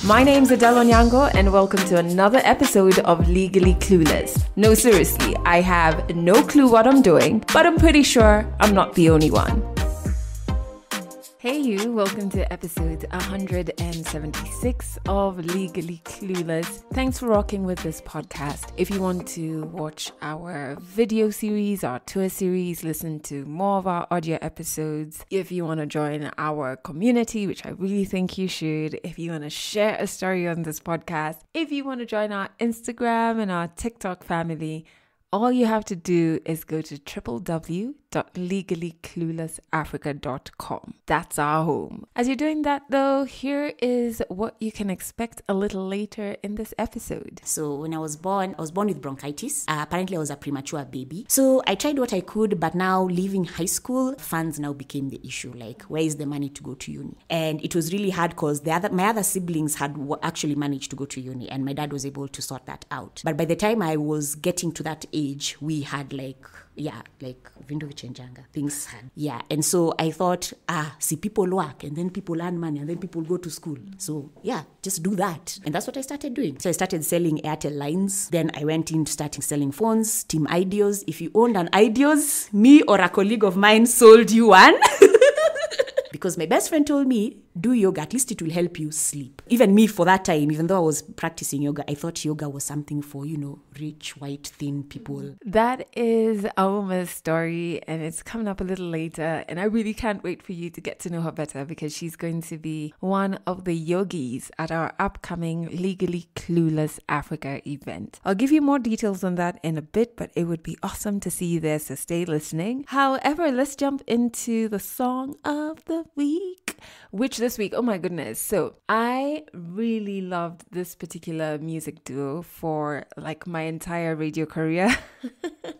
My name's Adele Onyango and welcome to another episode of Legally Clueless. No, seriously, I have no clue what I'm doing, but I'm pretty sure I'm not the only one. Hey you, welcome to episode 176 of Legally Clueless. Thanks for rocking with this podcast. If you want to watch our video series, our tour series, listen to more of our audio episodes, if you want to join our community, which I really think you should, if you want to share a story on this podcast, if you want to join our Instagram and our TikTok family, all you have to do is go to www.legallycluelessafrica.com. That's our home. As you're doing that though, here is what you can expect a little later in this episode. So when I was born with bronchitis. Apparently I was a premature baby. So I tried what I could, but now leaving high school, funds now became the issue. Like, where is the money to go to uni? And it was really hard because my other siblings had actually managed to go to uni and my dad was able to sort that out. But by the time I was getting to that age, we had things had. And so I thought, see, people work and then people earn money and then people go to school. So just do that. And that's what I started doing. So I started selling Airtel lines. Then I went into starting selling phones, Team Ideos. If you owned an Ideos, me or a colleague of mine sold you one. Because my best friend told me, do yoga, at least it will help you sleep. Even me, for that time, even though I was practicing yoga, I thought yoga was something for, rich, white, thin people. That is Auma's story, and it's coming up a little later. And I really can't wait for you to get to know her better because she's going to be one of the yogis at our upcoming Legally Clueless Africa event. I'll give you more details on that in a bit, but it would be awesome to see you there, so stay listening. However, let's jump into the song of the week, which this week, oh my goodness. So I really loved this particular music duo for like my entire radio career.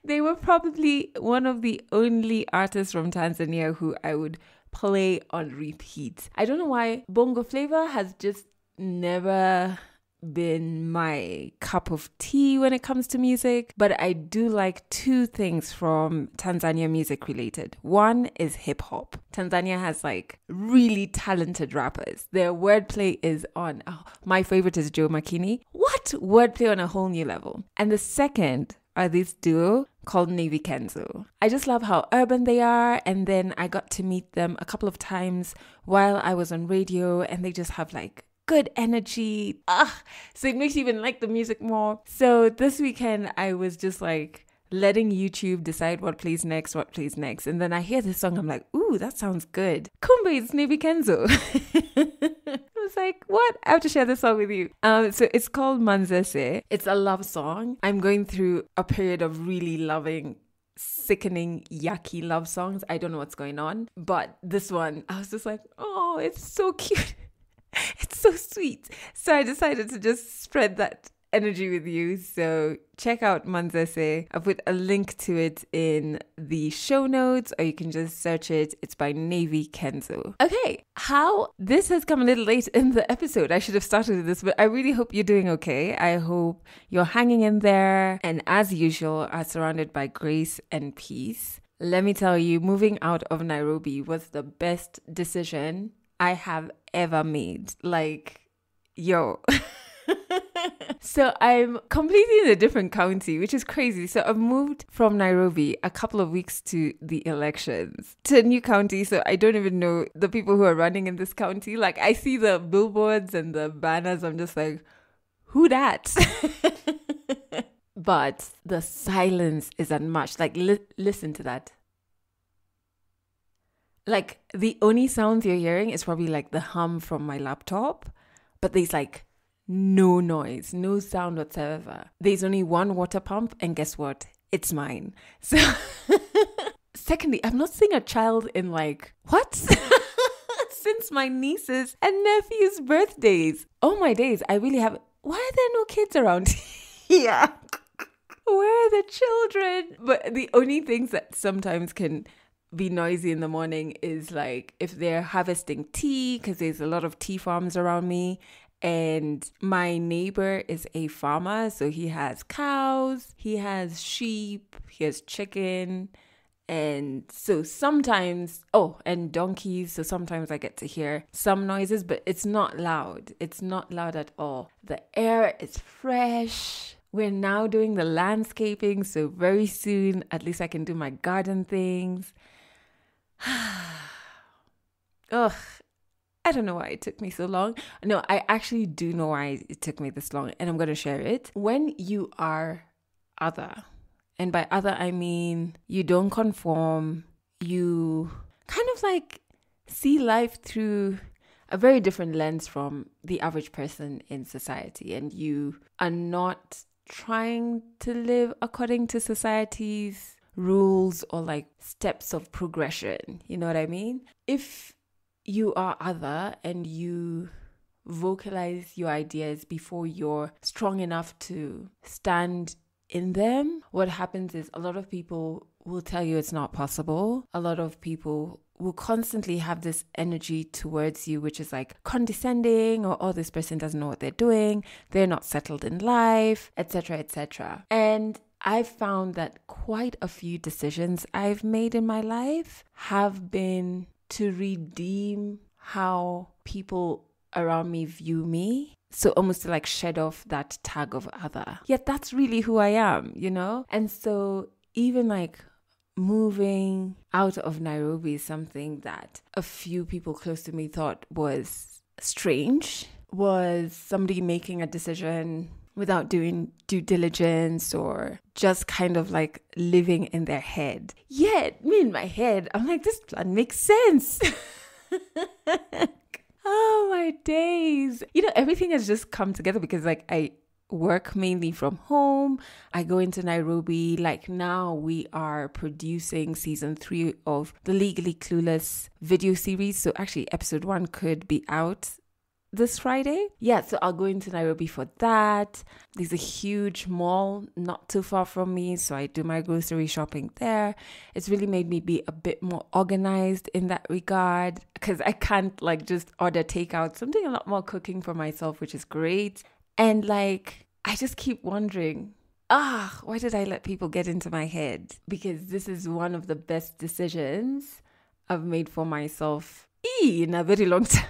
They were probably one of the only artists from Tanzania who I would play on repeat. I don't know why Bongo Flava has just never been my cup of tea when it comes to music, but I do like two things from Tanzania music related. One is hip hop. Tanzania has like really talented rappers. Their wordplay is on, my favorite is Joe Makini. What? Wordplay on a whole new level. And the second are this duo called Navy Kenzo. I just love how urban they are, and then I got to meet them a couple of times while I was on radio, and they just have like good energy. So it makes you even like the music more. So this weekend, I was just like letting YouTube decide what plays next. And then I hear this song, I'm like, ooh, that sounds good. Kumbe, it's Navy Kenzo. I was like, what? I have to share this song with you. So it's called Manzese. It's a love song. I'm going through a period of really loving sickening, yucky love songs. I don't know what's going on. But this one, I was just like, oh, it's so cute. It's so sweet. So I decided to just spread that energy with you. So check out Manzese. I put a link to it in the show notes, or you can just search it. It's by Navy Kenzo. Okay, how this has come a little late in the episode. I should have started with this, but I really hope you're doing okay. I hope you're hanging in there, and as usual, are surrounded by grace and peace. Let me tell you, moving out of Nairobi was the best decision I have ever made. Like, yo. So I'm completely in a different county, which is crazy. So I've moved from Nairobi a couple of weeks to the elections to a new county. So I don't even know the people who are running in this county. Like, I see the billboards and the banners. I'm just like, who dat? But the silence is unmatched. Like, listen to that. Like, the only sounds you're hearing is probably like the hum from my laptop, but there's like no noise, no sound whatsoever. There's only one water pump, and guess what? It's mine. So, secondly, I'm not seeing a child in like, what? Since my nieces and nephews' birthdays. Oh my days, I really have. Why are there no kids around here? Where are the children? But the only things that sometimes can be noisy in the morning is like if they're harvesting tea, because there's a lot of tea farms around me, and my neighbor is a farmer, so he has cows, he has sheep, he has chicken, And so sometimes, and donkeys. So sometimes I get to hear some noises, but it's not loud. It's not loud at all. The air is fresh. We're now doing the landscaping. So very soon, at least I can do my garden things. Ugh. I don't know why it took me so long. No, I actually do know why it took me this long, and I'm going to share it. When you are other, and by other, I mean you don't conform, you kind of like see life through a very different lens from the average person in society, and you are not trying to live according to society's rules or like steps of progression. You know what I mean? If you are other and you vocalize your ideas before you're strong enough to stand in them, what happens is a lot of people will tell you it's not possible. A lot of people will constantly have this energy towards you, which is like condescending, or, oh, this person doesn't know what they're doing, they're not settled in life, etc., etc. And I've found that quite a few decisions I've made in my life have been to redeem how people around me view me. So almost to like shed off that tag of other. Yet that's really who I am, you know? And so even like moving out of Nairobi is something that a few people close to me thought was strange, was somebody making a decision without doing due diligence or just kind of like living in their head. Yet, me in my head, I'm like, this plan makes sense. Oh, my days. You know, everything has just come together because like I work mainly from home. I go into Nairobi. Like now we are producing season 3 of the Legally Clueless video series. So actually episode 1 could be out this Friday. Yeah, so I'll go into Nairobi for that. There's a huge mall not too far from me, so I do my grocery shopping there. It's really made me be a bit more organized in that regard because I can't like just order takeout. So I'm doing a lot more cooking for myself, which is great. And like, I just keep wondering, why did I let people get into my head? Because this is one of the best decisions I've made for myself in a very long time.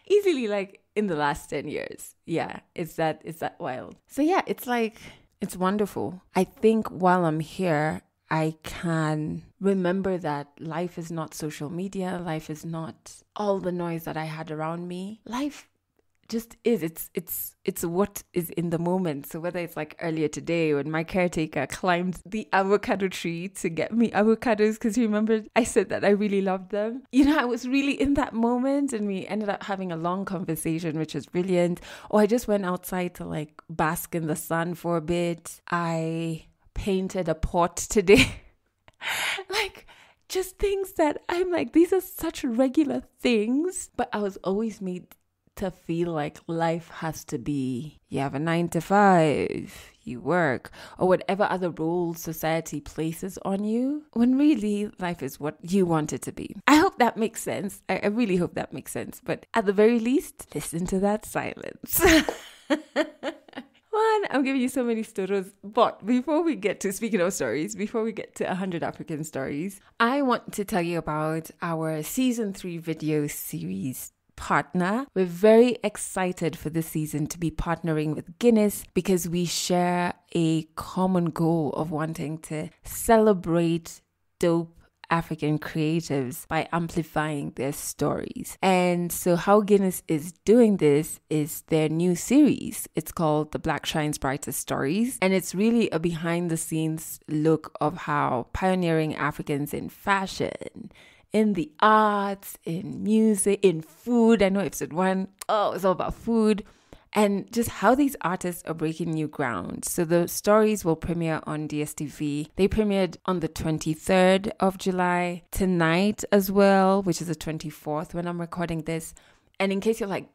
Easily like in the last 10 years. Yeah, it's that wild. So yeah, it's like, it's wonderful. I think while I'm here, I can remember that life is not social media. Life is not all the noise that I had around me. Life just is. It's what is in the moment. So whether it's like earlier today when my caretaker climbed the avocado tree to get me avocados, because you remember I said that I really loved them. You know, I was really in that moment and we ended up having a long conversation, which was brilliant. Or I just went outside to like bask in the sun for a bit. I painted a pot today. Like just things that I'm like, these are such regular things, but I was always made to feel like life has to be, you have a 9 to 5, you work, or whatever other roles society places on you, when really life is what you want it to be. I hope that makes sense. I really hope that makes sense. But at the very least, listen to that silence. I'm giving you so many stories. But before we get to, speaking of stories, before we get to 100 African stories, I want to tell you about our season 3 video series partner. We're very excited for this season to be partnering with Guinness because we share a common goal of wanting to celebrate dope African creatives by amplifying their stories. And so how Guinness is doing this is their new series. It's called The Black Shine's Brightest Stories. And it's really a behind the scenes look of how pioneering Africans in fashion, in the arts, in music, in food. I know episode 1, it's all about food. And just how these artists are breaking new ground. So the stories will premiere on DSTV. They premiered on the 23rd of July, tonight as well, which is the 24th when I'm recording this. And in case you're like,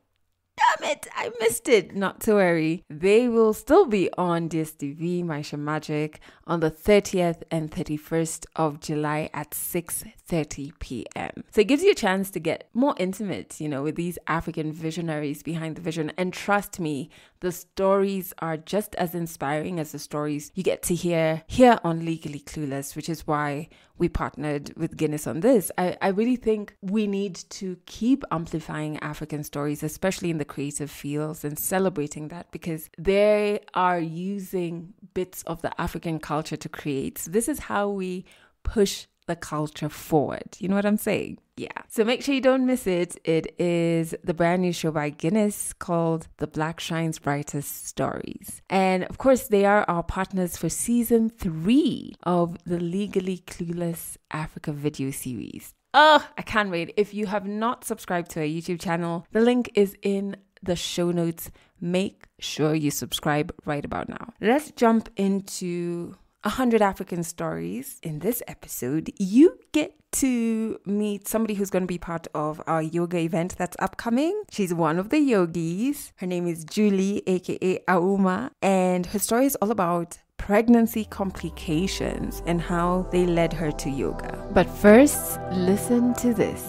damn it, I missed it. Not to worry. They will still be on DSTV, Maisha Magic, on the 30th and 31st of July at 6:30 p.m. So it gives you a chance to get more intimate, with these African visionaries behind the vision. And trust me, the stories are just as inspiring as the stories you get to hear here on Legally Clueless, which is why we partnered with Guinness on this. I really think we need to keep amplifying African stories, especially in the creative fields, and celebrating that, because they are using bits of the African culture to create. So this is how we push the culture forward. You know what I'm saying? Yeah. So make sure you don't miss it. It is the brand new show by Guinness called The Black Shine's Brightest Stories. And of course, they are our partners for season 3 of the Legally Clueless Africa video series. Oh, I can't wait. If you have not subscribed to our YouTube channel, the link is in the show notes. Make sure you subscribe right about now. Let's jump into 100 African stories. In this episode, you get to meet somebody who's going to be part of our yoga event that's upcoming. She's one of the yogis. Her name is Julie, aka Auma, and her story is all about pregnancy complications and how they led her to yoga. But first, listen to this.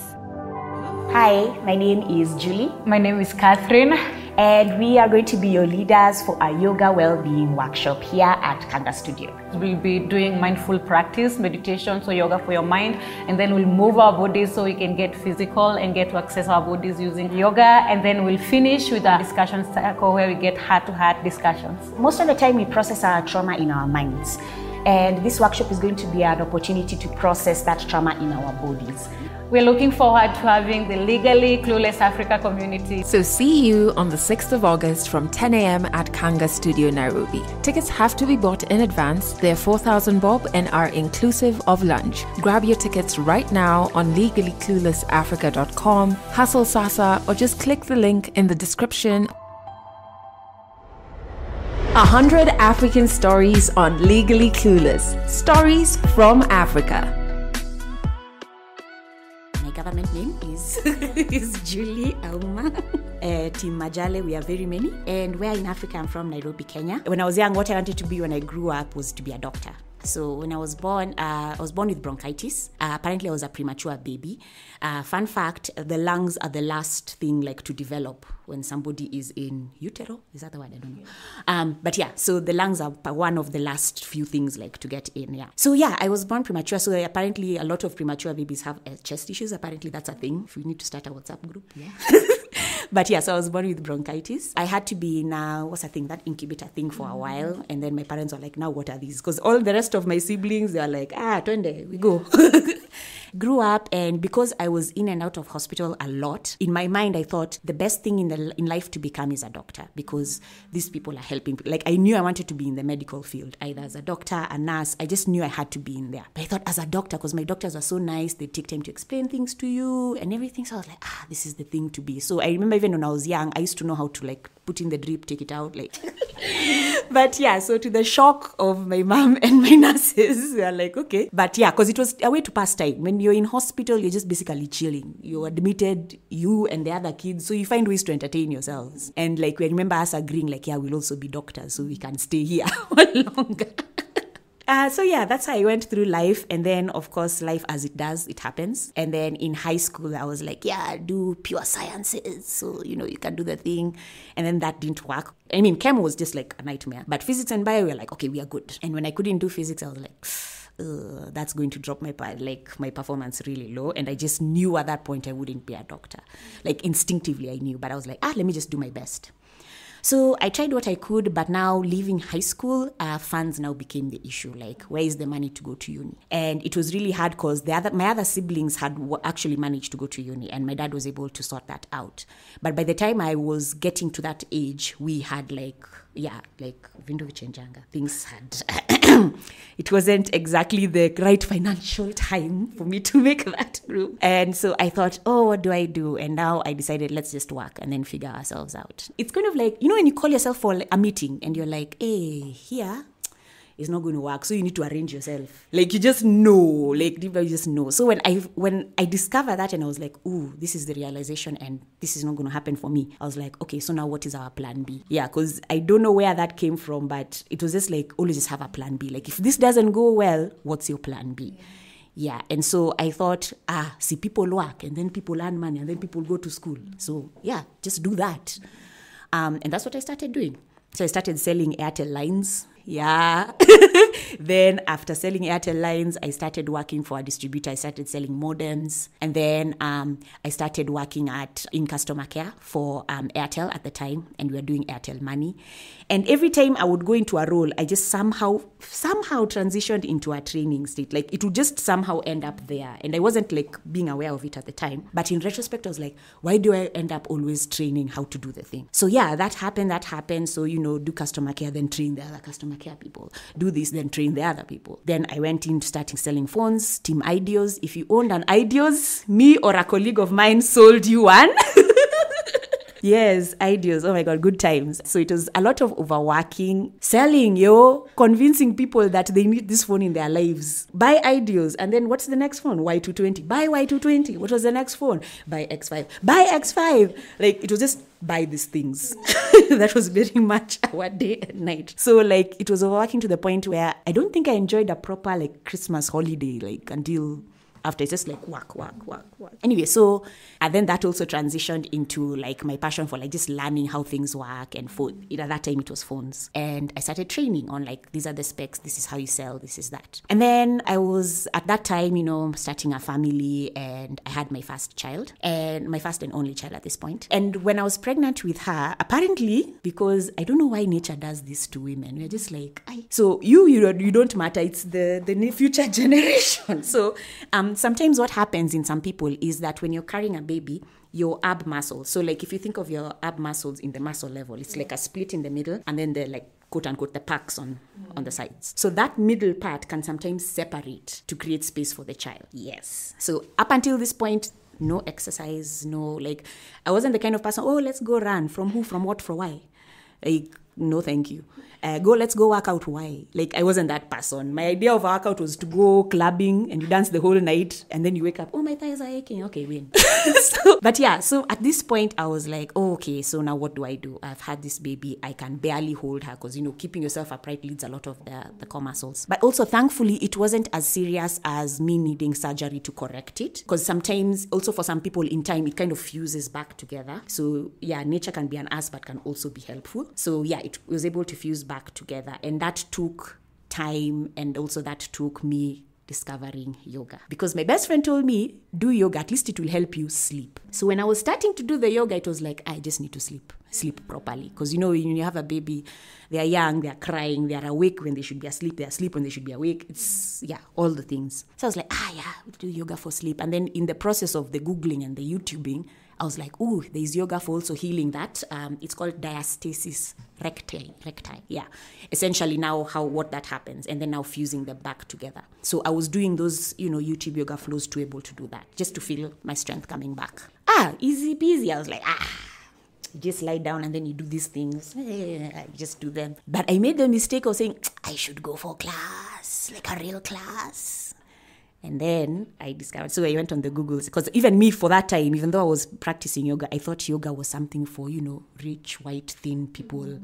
Hi, my name is Julie. My name is Catherine. And we are going to be your leaders for our yoga well-being workshop here at Kanga Studio. We'll be doing mindful practice, meditation, so yoga for your mind, and then we'll move our bodies so we can get physical and get to access our bodies using yoga, and then we'll finish with a discussion circle where we get heart-to-heart discussions. Most of the time we process our trauma in our minds, and this workshop is going to be an opportunity to process that trauma in our bodies. We're looking forward to having the Legally Clueless Africa community. So see you on the 6th of August from 10 a.m. at Kanga Studio, Nairobi. Tickets have to be bought in advance. They're 4,000 bob and are inclusive of lunch. Grab your tickets right now on legallycluelessafrica.com, Hustle Sasa, or just click the link in the description. 100 African stories on Legally Clueless. Stories from Africa. Government name is Julie Auma. Team Majale, we are very many. And where in Africa, I'm from Nairobi, Kenya. When I was young, what I wanted to be when I grew up was to be a doctor. So when I was born with bronchitis. Apparently, I was a premature baby. Fun fact, the lungs are the last thing to develop when somebody is in utero. Is that the word? I don't know. But yeah, so the lungs are one of the last few things to get in. Yeah. So yeah, I was born premature. So apparently, a lot of premature babies have chest issues. Apparently, that's a thing. If we need to start a WhatsApp group, yeah. But yeah, so I was born with bronchitis. I had to be in that incubator thing for a while. And then my parents were like, now what are these? Because all the rest of my siblings, they were like, twende, we go. Grew up, and because I was in and out of hospital a lot, in my mind, I thought the best thing in life to become is a doctor, because these people are helping. I knew I wanted to be in the medical field, either as a doctor, a nurse. I just knew I had to be in there. But I thought as a doctor, because my doctors were so nice, they take time to explain things to you and everything. So I was like, this is the thing to be. So I remember even when I was young, I used to know how to put in the drip, take it out, But yeah, so to the shock of my mom and my nurses, they are like, okay. But yeah, because it was a way to pass time. When you're in hospital, you're just basically chilling. You're admitted, you and the other kids, so you find ways to entertain yourselves. And we remember us agreeing, we'll also be doctors, so we can stay here longer. So yeah, that's how I went through life. And then, of course, life as it does, it happens. And then in high school, I was like, do pure sciences. So, you can do the thing. And then that didn't work. I mean, chem was just a nightmare. But physics and bio, we were like, okay, we are good. And when I couldn't do physics, I was like, that's going to drop my performance really low. And I just knew at that point I wouldn't be a doctor. Instinctively, I knew. But I was like, let me just do my best. So I tried what I could, but now leaving high school, funds now became the issue. Where is the money to go to uni? And it was really hard because my other siblings had actually managed to go to uni, and my dad was able to sort that out. But by the time I was getting to that age, we had vindo vichenjanga. Things had it wasn't exactly the right financial time for me to make that group. And so I thought, what do I do? And now I decided, let's just work and then figure ourselves out. It's kind of when you call yourself for a meeting and you're like, hey, here it's not going to work. So you need to arrange yourself. Like, you just know, like, deep down you just know. So when I discovered that and I was like, ooh, this is the realization and this is not going to happen for me. I was like, okay, so now what is our plan B? Yeah, because I don't know where that came from, but it was just like, always just have a plan B. Like, if this doesn't go well, what's your plan B? Yeah, and so I thought, see, people work and then people earn money and then people go to school. So yeah, just do that. And that's what I started doing. So I started selling Airtel lines. Yeah. Then after selling Airtel lines, I started working for a distributor. I started selling modems. And then I started working in customer care for Airtel at the time. And we were doing Airtel Money. And every time I would go into a role, I just somehow transitioned into a training state. Like, it would just somehow end up there. And I wasn't like being aware of it at the time. But in retrospect, I was like, why do I end up always training how to do the thing? So yeah, that happened. So, do customer care, then train the other customer care people. Do this, then train the other people. Then I went into starting selling phones, Team Ideos. If you owned an Ideos, me or a colleague of mine sold you one. Yes, Ideos. Oh my God, good times. So it was a lot of overworking, selling, convincing people that they need this phone in their lives. Buy Ideos. And then what's the next phone? Y220. Buy Y220. What was the next phone? Buy X5. Buy X5. Like, it was just buy these things. That was very much our day and night. So like, it was overworking to the point where I don't think I enjoyed a proper like Christmas holiday, like until after. It's just like work. Anyway, so and then that also transitioned into like my passion for like just learning how things work and phone. At that time it was phones. And I started training on like, these are the specs, this is how you sell, this is that. And then I was at that time, starting a family, and I had my first child, and my first and only child at this point. And when I was pregnant with her, apparently, because I don't know why nature does this to women, we're just like, so you don't matter, it's the future generation. So sometimes what happens in some people is that when you're carrying a baby, your ab muscles, so like if you think of your ab muscles in the muscle level, it's like a split in the middle, and then the like quote unquote the packs on the sides. So that middle part can sometimes separate to create space for the child. Yes. So up until this point, no exercise, no, like, I wasn't the kind of person, let's go run. From who, from what, for why? Like, no, thank you. Let's go work out. Why? Like, I wasn't that person. My idea of workout was to go clubbing and you dance the whole night and then you wake up, oh, my thighs are aching. Okay, win. So at this point I was like, okay, so now what do I do? I've had this baby. I can barely hold her because, keeping yourself upright leads a lot of the core muscles. But also, thankfully, it wasn't as serious as me needing surgery to correct it, because sometimes also for some people in time, it kind of fuses back together. So yeah, nature can be an ass, but can also be helpful. So yeah, it was able to fuse back together, and that took time, and also that took me discovering yoga, because my best friend told me, do yoga, at least it will help you sleep. So when I was starting to do the yoga, it was like, I just need to sleep properly, because when you have a baby, they are young, they are crying, they are awake when they should be asleep, they are asleep when they should be awake. It's all the things. So I was like, we'll do yoga for sleep. And then in the process of the Googling and the YouTubing, I was like, there's yoga for also healing that. It's called diastasis recti. Yeah. Essentially now what that happens, and then now fusing them back together. So I was doing those, YouTube yoga flows to be able to do that, just to feel my strength coming back. Easy peasy. I was like, just lie down and then you do these things. I just do them. But I made the mistake of saying, I should go for class, like a real class. And then I discovered, so I went on the Googles, because even me for that time, even though I was practicing yoga, I thought yoga was something for, rich, white, thin people who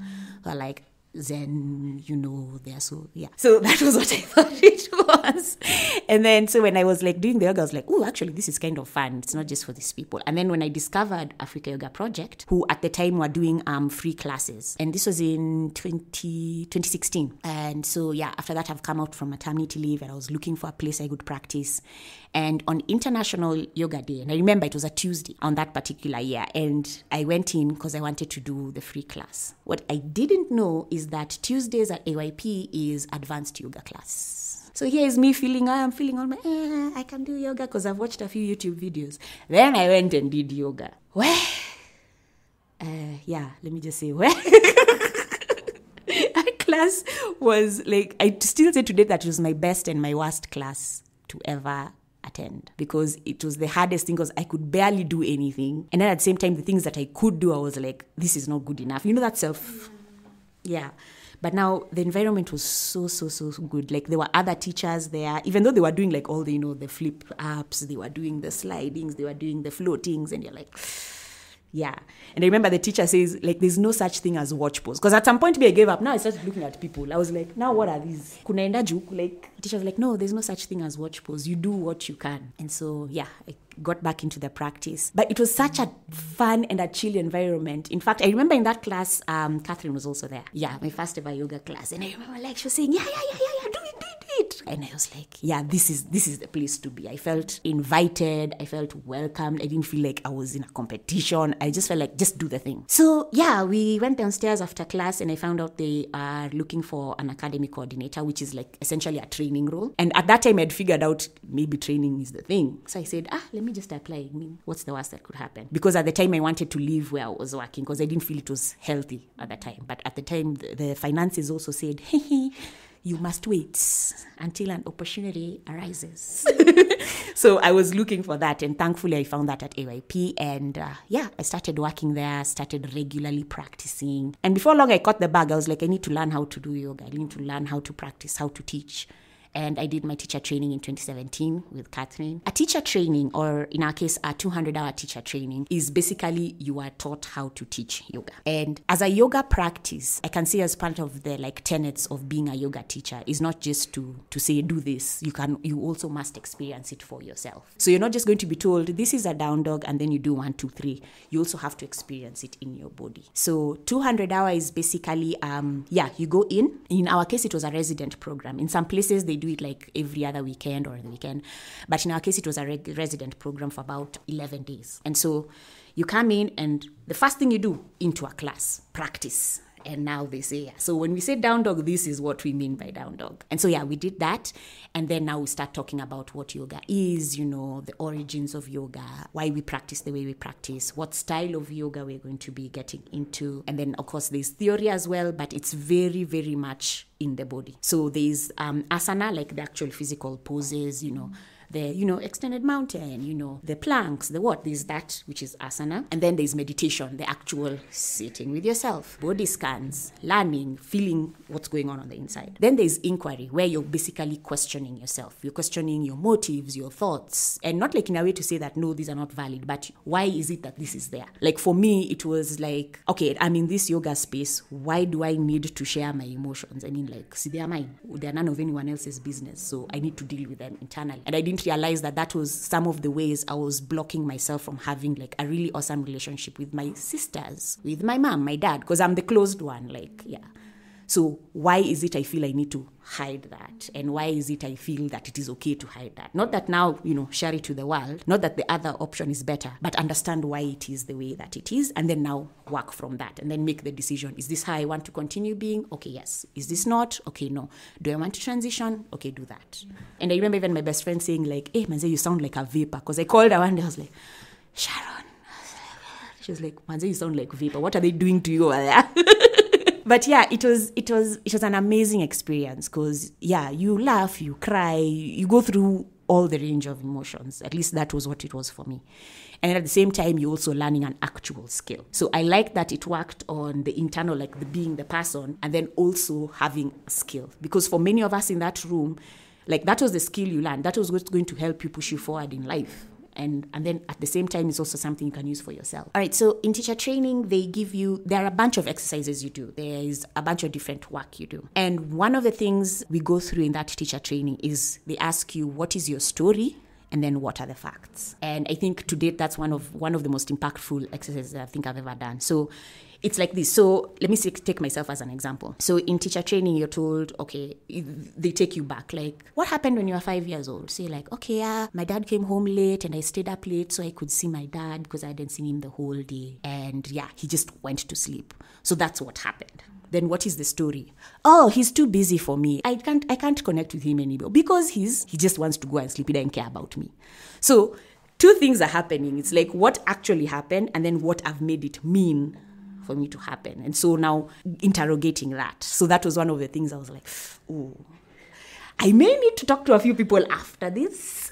are like Zen, they're so, yeah. So that was what I thought it was. And then, so when I was like doing the yoga, I was like, actually, this is kind of fun. It's not just for these people. And then when I discovered Africa Yoga Project, who at the time were doing free classes, and this was in 2016. And so, yeah, after that, I've come out from maternity leave, and I was looking for a place I could practice. And on International Yoga Day, and I remember it was a Tuesday on that particular year, and I went in because I wanted to do the free class. What I didn't know is that Tuesdays at AYP is advanced yoga class. So here is me I'm feeling all my, I can do yoga because I've watched a few YouTube videos. Then I went and did yoga. Let me just say, that class was like, I still say today that it was my best and my worst class to ever attend, because it was the hardest thing, because I could barely do anything. And then at the same time, the things that I could do, I was like, this is not good enough. That self. Yeah. But now the environment was so good. Like there were other teachers there, even though they were doing like all the, the flip ups, they were doing the slidings, they were doing the floatings, and you're like, yeah. And I remember the teacher says, like, there's no such thing as watch pose. Because at some point, I gave up. Now I started looking at people. I was like, now what are these? Kunaenda juku? Like, the teacher was like, no, there's no such thing as watch pose. You do what you can. And so, yeah, I got back into the practice. But it was such a fun and a chill environment. In fact, I remember in that class, Catherine was also there. Yeah, my first ever yoga class. And I remember like she was saying, yeah, do it. And I was like, yeah, this is the place to be. I felt invited. I felt welcomed. I didn't feel like I was in a competition. I just felt like, just do the thing. So yeah, we went downstairs after class and I found out they are looking for an academy coordinator, which is like essentially a training role. And at that time I'd figured out maybe training is the thing. So I said, let me just apply. I mean, what's the worst that could happen? Because at the time I wanted to leave where I was working because I didn't feel it was healthy at the time. But at the time the finances also said, hey, you must wait until an opportunity arises. So I was looking for that, and thankfully I found that at AYP, and I started working there, started regularly practicing. And before long I caught the bug. I was like, I need to learn how to do yoga. I need to learn how to practice, how to teach. And I did my teacher training in 2017 with Catherine. A teacher training, or in our case, a 200-hour teacher training, is basically you are taught how to teach yoga. And as a yoga practice, I can see as part of the tenets of being a yoga teacher is not just to say, do this. You also must experience it for yourself. So you're not just going to be told, this is a down dog, and then you do 1, 2, 3. You also have to experience it in your body. So 200 hours is basically, you go in. In our case, it was a resident program. In some places, they do it like every other weekend or the weekend. But in our case, it was a resident program for about 11 days. And so you come in and the first thing you do, into a class, practice. And now they say, so when we say down dog, this is what we mean by down dog. And so, we did that. And then now we start talking about what yoga is, the origins of yoga, why we practice the way we practice, what style of yoga we're going to be getting into. And then, of course, there's theory as well, but it's very, very much in the body. So there's asana, like the actual physical poses, the, extended mountain, the planks, there's that, which is asana. And then there's meditation, the actual sitting with yourself, body scans, learning, feeling what's going on the inside. Then there's inquiry, where you're basically questioning yourself. You're questioning your motives, your thoughts, and not like in a way to say that, no, these are not valid, but why is it that this is there? Like for me, it was like, okay, I'm in this yoga space. Why do I need to share my emotions? I mean, see, they are mine. They're none of anyone else's business. So I need to deal with them internally. And I didn't realize that was some of the ways I was blocking myself from having a really awesome relationship with my sisters, with my mom, my dad, because I'm the closed one, So why is it I feel I need to hide that? And why is it I feel that it is okay to hide that? Not that now, share it to the world, not that the other option is better, but understand why it is the way that it is, and then now work from that, and then make the decision. Is this how I want to continue being? Okay, yes. Is this not? Okay, no. Do I want to transition? Okay, do that. And I remember even my best friend saying hey, Manze, you sound like a vapor. Because I called her one day, I was like, Sharon. She was like, Manze, you sound like vapor. What are they doing to you over there? But it was an amazing experience because, you laugh, you cry, you go through all the range of emotions. At least that was what it was for me. And at the same time, you're also learning an actual skill. So I like that it worked on the internal, the being the person, and then also having a skill. Because for many of us in that room, that was the skill you learned. That was what's going to help you push you forward in life. And then at the same time, it's also something you can use for yourself. All right, so in teacher training, there are a bunch of exercises you do. There is a bunch of different work you do. And one of the things we go through in that teacher training is they ask you, what is your story? And then what are the facts? And I think to date, that's one of the most impactful exercises that I think I've ever done. So it's like this. So let me take myself as an example. So in teacher training, you're told, okay, they take you back. What happened when you were 5 years old? So you're okay, my dad came home late and I stayed up late so I could see my dad because I hadn't seen him the whole day. And he just went to sleep. So that's what happened. Then what is the story? Oh, he's too busy for me. I can't connect with him anymore because he just wants to go and sleep. He doesn't care about me. So two things are happening. It's what actually happened and then what I've made it mean for me to happen. And so now interrogating that. So that was one of the things I was like, oh, I may need to talk to a few people after this.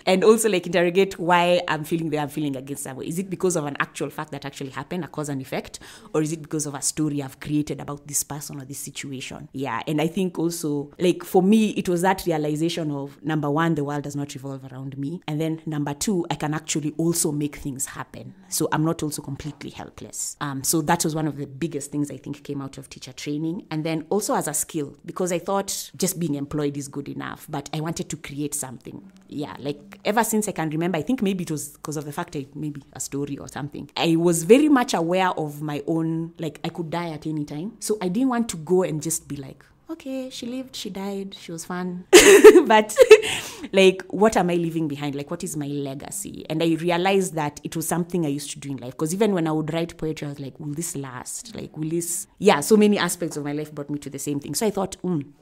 And also like interrogate why I'm feeling the way I'm feeling against someone. Is it because of an actual fact that actually happened, a cause and effect? Or is it because of a story I've created about this person or this situation? Yeah. And I think also, like for me, it was that realization of, number one, the world does not revolve around me. And then number two, I can actually also make things happen. So I'm not also completely helpless. So that was one of the biggest things I think came out of teacher training. And then also as a skill, because I thought just being employed is good enough, but I wanted to create something. Yeah, like ever since I can remember, I think maybe it was because of the fact maybe a story or something. I was very much aware of my own, like I could die at any time. So I didn't want to go and just be like, okay, she lived, she died, she was fun. But like, what am I leaving behind? Like, what is my legacy? And I realized that it was something I used to do in life. Because even when I would write poetry, I was like, will this last? Like, will this? Yeah, so many aspects of my life brought me to the same thing. So I thought,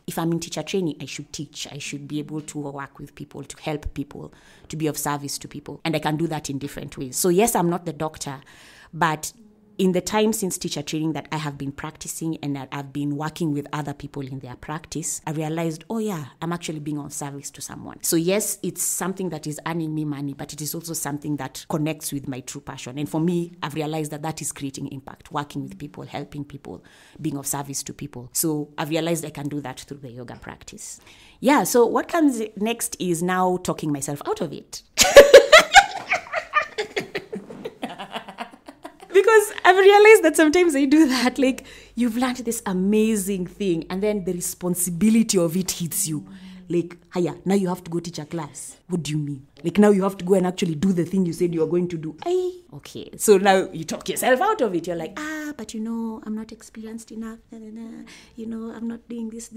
if I'm in teacher training, I should teach. I should be able to work with people, to help people, to be of service to people. And I can do that in different ways. So yes, I'm not the doctor, but in the time since teacher training that I have been practicing and that I've been working with other people in their practice, I realized, oh yeah, I'm actually being of service to someone. So yes, it's something that is earning me money, but it is also something that connects with my true passion. And for me, I've realized that that is creating impact, working with people, helping people, being of service to people. So I've realized I can do that through the yoga practice. Yeah, so what comes next is now talking myself out of it. Because I've realized that sometimes I do that. Like, you've learned this amazing thing, and then the responsibility of it hits you. Like, hiya, now you have to go teach a class. What do you mean? Like, now you have to go and actually do the thing you said you were going to do. Okay. So now you talk yourself out of it. You're like, but I'm not experienced enough. I'm not doing this.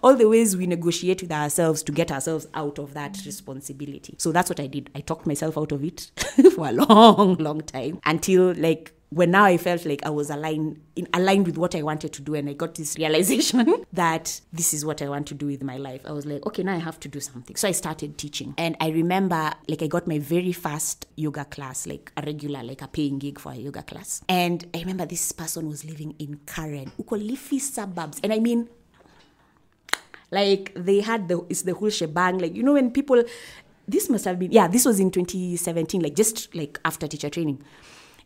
All the ways we negotiate with ourselves to get ourselves out of that responsibility. So that's what I did. I talked myself out of it for a long, long time until like, when now I felt like I was aligned with what I wanted to do, and I got this realization that this is what I want to do with my life. I was like, okay, now I have to do something. So I started teaching. And I remember, like, I got my very first yoga class, like a regular, like a paying gig for a yoga class. And I remember this person was living in Karen, uko leafy suburbs. And I mean, like, they had the whole shebang. Like, when people, this must have been, this was in 2017, like just like after teacher training.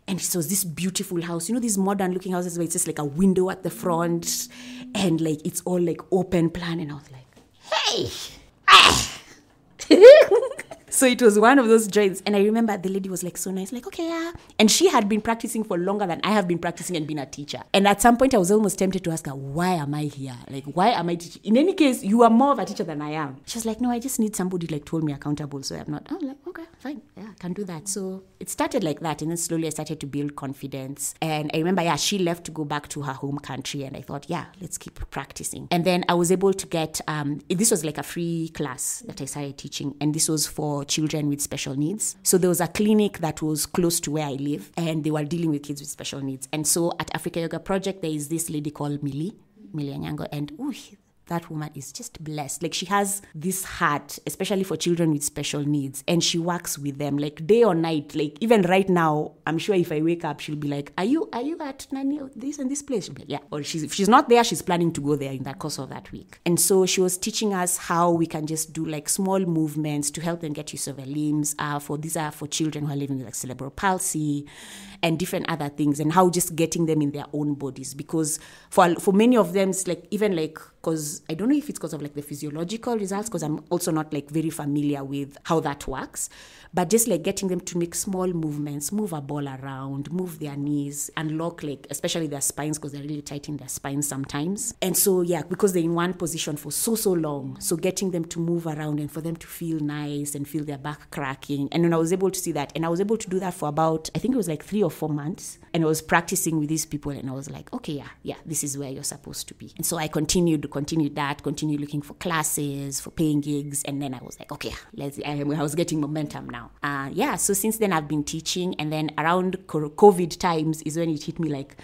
And it was this beautiful house, these modern looking houses where it's just like a window at the front and like it's all like open plan. And I was like, hey, So it was one of those joints. And I remember the lady was like so nice, like, okay, yeah. And she had been practicing for longer than I have been practicing and been a teacher. And at some point I was almost tempted to ask her, why am I here? Like, why am I teaching? In any case, you are more of a teacher than I am. She was like, no, I just need somebody like to hold me accountable. So I'm not. I was like, okay, fine. Yeah, I can do that. So it started like that. And then slowly I started to build confidence. And I remember, she left to go back to her home country. And I thought, let's keep practicing. And then I was able to get, this was like a free class that I started teaching. And this was for children with special needs. So there was a clinic that was close to where I live, and they were dealing with kids with special needs. And so at Africa Yoga Project, there is this lady called Millie Anyango, and that woman is just blessed. Like, she has this heart, especially for children with special needs, and she works with them like day or night. Like, even right now, I'm sure if I wake up, she'll be like, are you at this and this place? She'll be like, yeah. Or if she's not there, she's planning to go there in the course of that week. And so she was teaching us how we can just do like small movements to help them get use of their limbs. These are for children who are living with like cerebral palsy and different other things, and how just getting them in their own bodies. Because for many of them, it's like, even like, because I don't know if it's because of like the physiological results, because I'm also not like very familiar with how that works, but just like getting them to make small movements, move a ball around, move their knees, unlock like, especially their spines, because they're really tight in their spines sometimes. And so, because they're in one position for so long. So getting them to move around and for them to feel nice and feel their back cracking. And then I was able to see that. And I was able to do that for about, I think it was like 3 or 4 months. And I was practicing with these people, and I was like, okay, this is where you're supposed to be. And so I continued looking for classes, for paying gigs. And then I was like, okay, I was getting momentum now. So since then I've been teaching. And then around COVID times is when it hit me, like,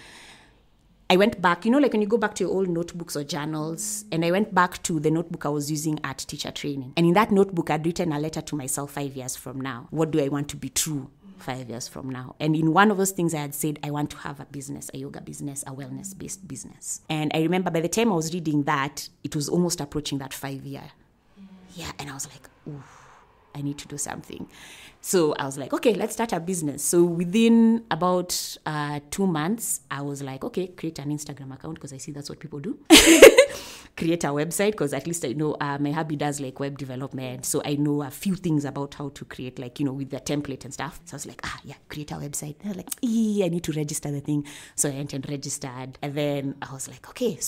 I went back, like when you go back to your old notebooks or journals, and I went back to the notebook I was using at teacher training. And in that notebook, I'd written a letter to myself 5 years from now. What do I want to be true 5 years from now? And in one of those things I had said, I want to have a business, a yoga business, a wellness-based business. And I remember by the time I was reading that, it was almost approaching that 5 year. And I was like, ooh. I need to do something. So I was like, okay, let's start a business. So within about 2 months, I was like, okay, create an Instagram account because I see that's what people do. Create a website because at least I know my hubby does like web development. So I know a few things about how to create like, with the template and stuff. So I was like, create a website. And I was like, I need to register the thing. So I went and registered. And then I was like, okay,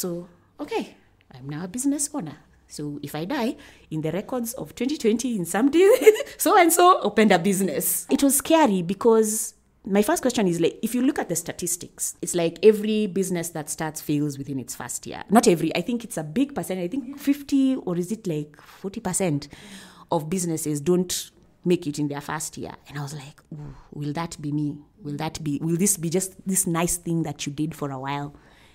I'm now a business owner. So if I die, in the records of 2020, in somebody, so-and-so opened a business. It was scary because my first question is like, if you look at the statistics, it's like every business that starts fails within its first year. Not every, I think it's a big percentage. I think 50 or is it like 40% of businesses don't make it in their first year. And I was like, will that be me? Will this be just this nice thing that you did for a while?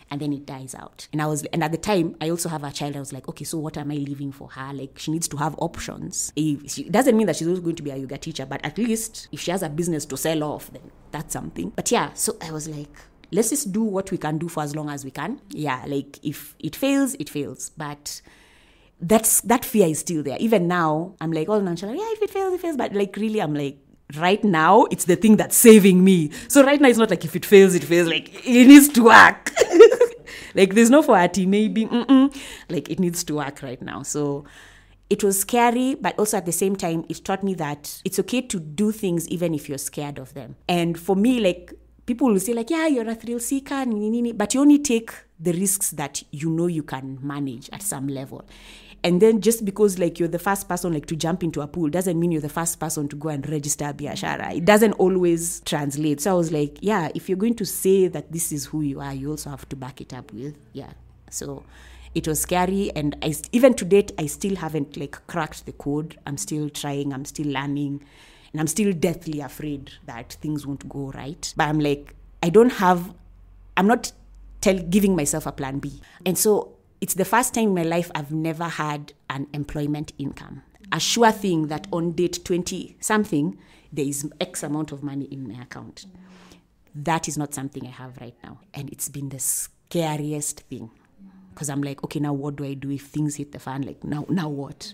And then it dies out. And at the time, I also have a child. I was like, okay, so what am I leaving for her? Like, she needs to have options. It doesn't mean that she's always going to be a yoga teacher, but at least if she has a business to sell off, then that's something. But yeah, so I was like, let's just do what we can do for as long as we can. Yeah, like if it fails, it fails. But that fear is still there. Even now, I'm like, all nonchalant, if it fails, it fails. But like really, I'm like, right now, it's the thing that's saving me. So right now, it's not like if it fails, it fails. Like, it needs to work. Like, there's no forty, maybe. Like, it needs to work right now. So it was scary, but also at the same time, it taught me that it's okay to do things even if you're scared of them. And for me, like, people will say, like, yeah, you're a thrill seeker, but you only take the risks that you can manage at some level. And then just because like you're the first person like to jump into a pool doesn't mean you're the first person to go and register a biashara. It doesn't always translate. So I was like, yeah, if you're going to say that this is who you are, you also have to back it up with, So it was scary. And even to date, I still haven't like cracked the code. I'm still trying, I'm still learning. And I'm still deathly afraid that things won't go right. But I'm like, I'm not giving myself a plan B. And so it's the first time in my life I've never had an employment income. A sure thing that on date 20-something, there is X amount of money in my account. That is not something I have right now. And it's been the scariest thing. Because I'm like, okay, now what do I do if things hit the fan? Like, now what?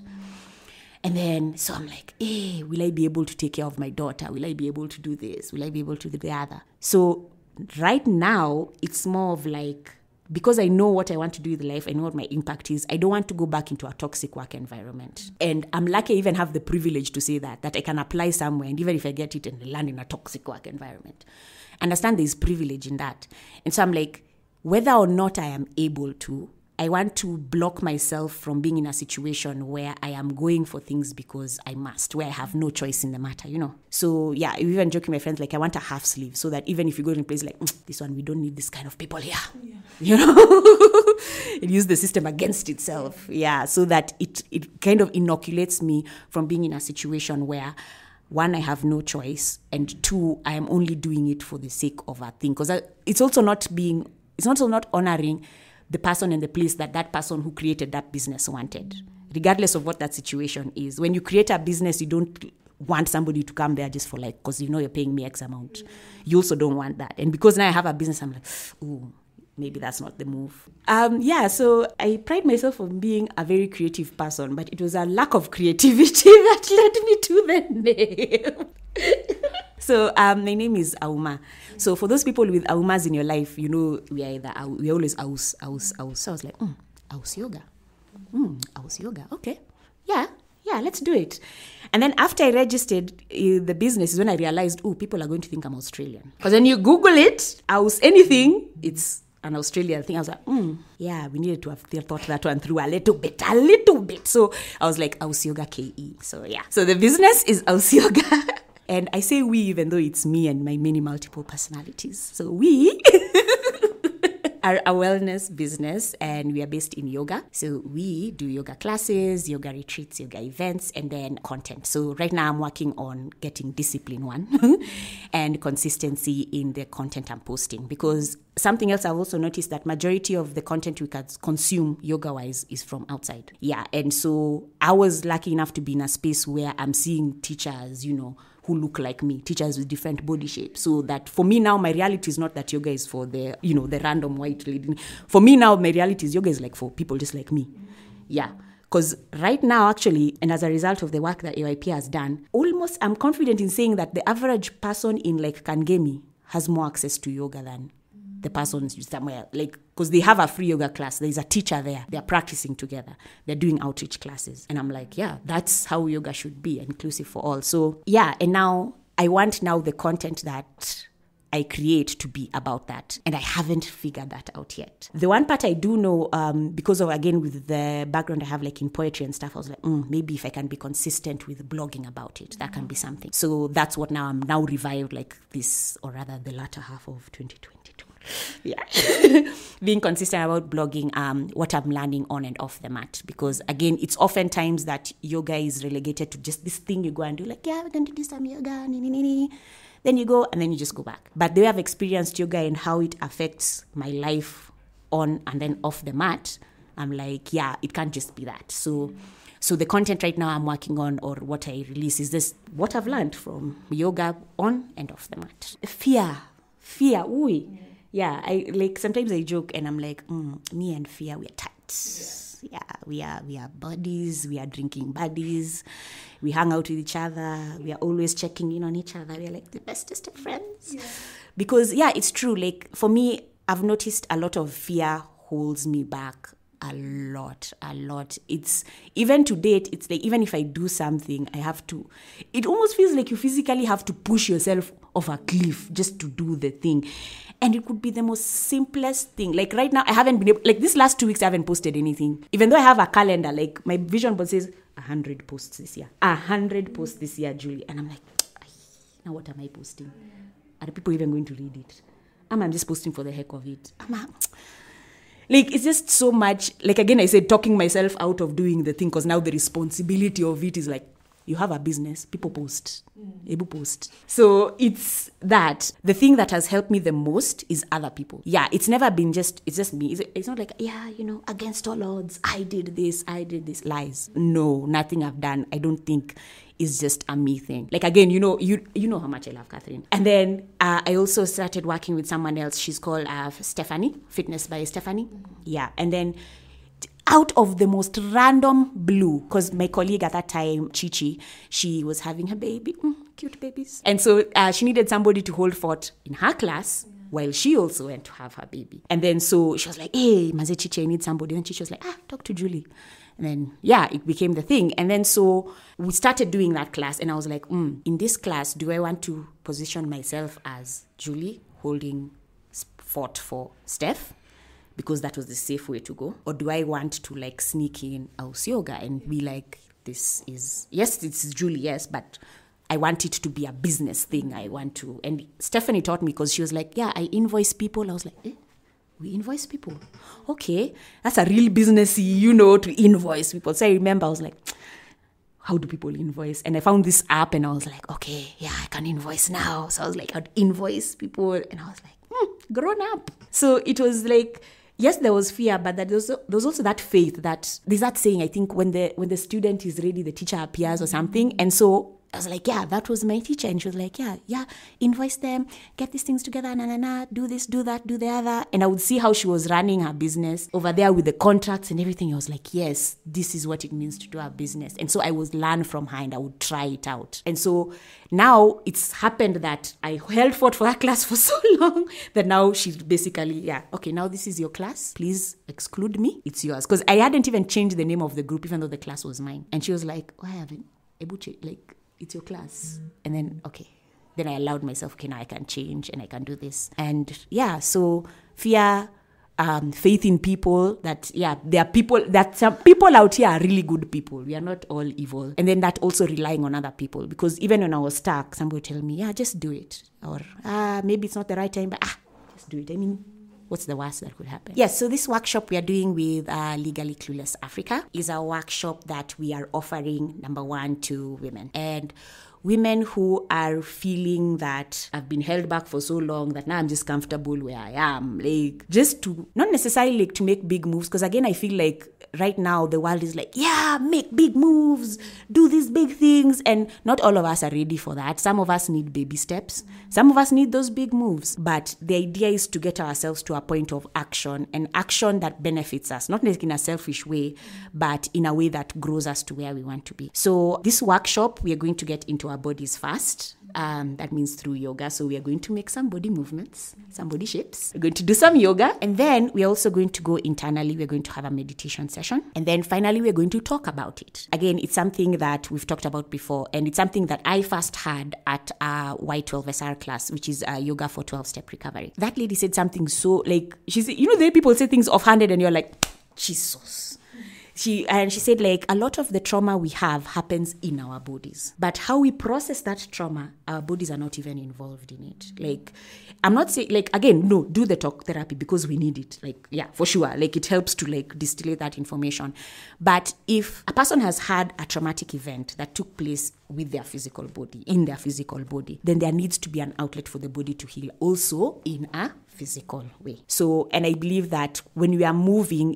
And then, so I'm like, will I be able to take care of my daughter? Will I be able to do this? Will I be able to do the other? So right now, it's more of like, because I know what I want to do with life, I know what my impact is, I don't want to go back into a toxic work environment. And I'm lucky I even have the privilege to say that I can apply somewhere, and even if I get it and land in a toxic work environment. Understand there's privilege in that. And so I'm like, whether or not I am able to, I want to block myself from being in a situation where I am going for things because I must, where I have no choice in the matter, So yeah, I even joke with my friends, like I want a half sleeve so that even if you go in a place like, this one, we don't need this kind of people here, It use the system against itself. Yeah, so that it kind of inoculates me from being in a situation where, one, I have no choice, and two, I am only doing it for the sake of a thing. Because it's also not honoring the person and the place that person who created that business wanted, regardless of what that situation is. When you create a business, you don't want somebody to come there just for like, because you're paying me X amount. You also don't want that. And because now I have a business, I'm like, ooh, maybe that's not the move. So I pride myself on being a very creative person, but it was a lack of creativity that led me to the name. So my name is Auma. So for those people with Aumas in your life, we are we always aus. So I was like, aus yoga. Aus yoga. Okay. Yeah, let's do it. And then after I registered the business is when I realized, people are going to think I'm Australian. Because when you Google it, aus anything, it's an Australian thing. I was like, we needed to have thought that one through a little bit. So I was like, aus yoga KE. So yeah. So the business is aus yoga. And I say we, even though it's me and my many multiple personalities. So we are a wellness business, and we are based in yoga. So we do yoga classes, yoga retreats, yoga events, and then content. So right now I'm working on getting discipline one and consistency in the content I'm posting. Because something else I've also noticed that majority of the content we can consume yoga-wise is from outside. Yeah, and so I was lucky enough to be in a space where I'm seeing teachers, who look like me, teachers with different body shapes. So that for me now, my reality is not that yoga is for the random white lady. For me now, my reality is yoga is like for people just like me. Yeah. Because right now, actually, and as a result of the work that AYP has done, almost I'm confident in saying that the average person in like Kangemi has more access to yoga than the person somewhere, like, because they have a free yoga class. There's a teacher there. They're practicing together. They're doing outreach classes. And I'm like, yeah, that's how yoga should be, inclusive for all. So yeah, and now I want the content that I create to be about that. And I haven't figured that out yet. The one part I do know, because of, again, with the background I have like in poetry and stuff, I was like, maybe if I can be consistent with blogging about it, that can be something. So that's what I'm now revived like this, or rather the latter half of 2022. Yeah. Being consistent about blogging, what I'm learning on and off the mat. Because again, it's oftentimes that yoga is relegated to just this thing you go and do, like, yeah, we're going to do some yoga, then you go and then you just go back. But the way I've experienced yoga and how it affects my life on and then off the mat, I'm like, yeah, it can't just be that. So the content right now I'm working on, or what I release, is this what I've learned from yoga on and off the mat. Fear, ooh. Yeah, I like sometimes I joke and I'm like, me and fear, we're tight. Yeah, we are buddies, we are drinking buddies, we hang out with each other, we are always checking in on each other, we're like the bestest of friends. Yeah. Because it's true, like for me, I've noticed a lot of fear holds me back a lot. It's even to date, it's like even if I do something, I have to, it almost feels like you physically have to push yourself off a cliff just to do the thing. And it could be the most simplest thing. Like right now, I haven't been able, like this last 2 weeks, I haven't posted anything. Even though I have a calendar, like my vision board says 100 posts this year. 100 posts this year, Julie. And I'm like, now what am I posting? Are the people even going to read it? I'm just posting for the heck of it. Like, it's just so much, like, again, I said, talking myself out of doing the thing, because now the responsibility of it is like, you have a business, people post, able post. So it's that. The thing that has helped me the most is other people. Yeah, it's never been it's just me. It's not like, against all odds, I did this. Lies. No, nothing I've done, I don't think, is just a me thing. Like, again, you know how much I love Catherine. And then I also started working with someone else. She's called Stephanie, Fitness by Stephanie. Yeah, and then out of the most random blue, because my colleague at that time, Chichi, she was having her baby, cute babies. And so she needed somebody to hold fort in her class while she also went to have her baby. And then so she was like, hey, Maze Chichi, I need somebody. And Chichi was like, talk to Julie. And then, it became the thing. And then so we started doing that class. And I was like, in this class, do I want to position myself as Julie holding fort for Steph? Because that was the safe way to go. Or do I want to like sneak in Aus Yoga and be like, this is Julie, yes, but I want it to be a business thing. I want to. And Stephanie taught me, because she was like, I invoice people. I was like, we invoice people? Okay, that's a real businessy, to invoice people. So I remember I was like, how do people invoice? And I found this app and I was like, okay, I can invoice now. So I was like, I'd invoice people. And I was like, grown up. So it was like, yes, there was fear, but there was also that faith that there's that saying, I think, when the student is ready, the teacher appears or something. And so I was like, that was my teacher. And she was like, invoice them, get these things together, do this, do that, do the other. And I would see how she was running her business over there with the contracts and everything. I was like, yes, this is what it means to do a business. And so I would learn from her and I would try it out. And so now it's happened that I held fort for that class for so long that now she's basically, okay, now this is your class. Please exclude me. It's yours. Because I hadn't even changed the name of the group, even though the class was mine. And she was like, why haven't Ebuche, like, it's your class. And then, then I allowed myself, now I can change and I can do this. And so fear, faith in people, that, there are people, that some people out here are really good people. We are not all evil. And then that also relying on other people. Because even when I was stuck, somebody would tell me, just do it. Or, maybe it's not the right time, but just do it. I mean, what's the worst that could happen? Yes, so this workshop we are doing with Legally Clueless Africa is a workshop that we are offering, number one, to women. And women who are feeling that I've been held back for so long that now I'm just comfortable where I am. Like, just to, not necessarily like to make big moves, because again, I feel like right now the world is like, yeah, make big moves, do these big things. And not all of us are ready for that. Some of us need baby steps. Some of us need those big moves. But the idea is to get ourselves to a point of action, and action that benefits us, not in a selfish way, but in a way that grows us to where we want to be. So this workshop, we are going to get into our bodies first. That means through yoga. So we are going to make some body movements, some body shapes. We're going to do some yoga. And then we're also going to go internally. We're going to have a meditation session. And then finally, we're going to talk about it. Again, it's something that we've talked about before. And it's something that I first had at a Y12SR class, which is yoga for 12-step recovery. That lady said something so like, she said, you know, there people say things offhanded and you're like, Jesus. She said, like, a lot of the trauma we have happens in our bodies. But how we process that trauma, our bodies are not even involved in it. Like, I'm not saying, like, again, no, do the talk therapy because we need it. Like, yeah, for sure. Like, it helps to, like, distillate that information. But if a person has had a traumatic event that took place with their physical body, in their physical body, then there needs to be an outlet for the body to heal also in a physical way. So, and I believe that when we are moving,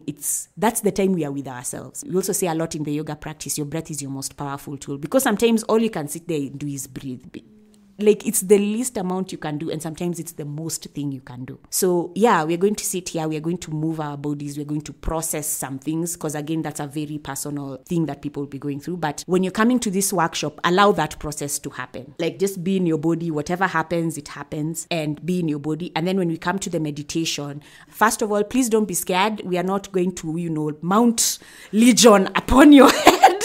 that's the time we are with ourselves. We also say a lot in the yoga practice, your breath is your most powerful tool, because sometimes all you can sit there and do is breathe. Like, it's the least amount you can do, and sometimes it's the most thing you can do. So yeah, we're going to sit here, we're going to move our bodies, we're going to process some things, because again, that's a very personal thing that people will be going through. But when you're coming to this workshop, allow that process to happen. Like, just be in your body, whatever happens, it happens, and be in your body. And then when we come to the meditation, first of all, please don't be scared. We are not going to, mount legion upon your head.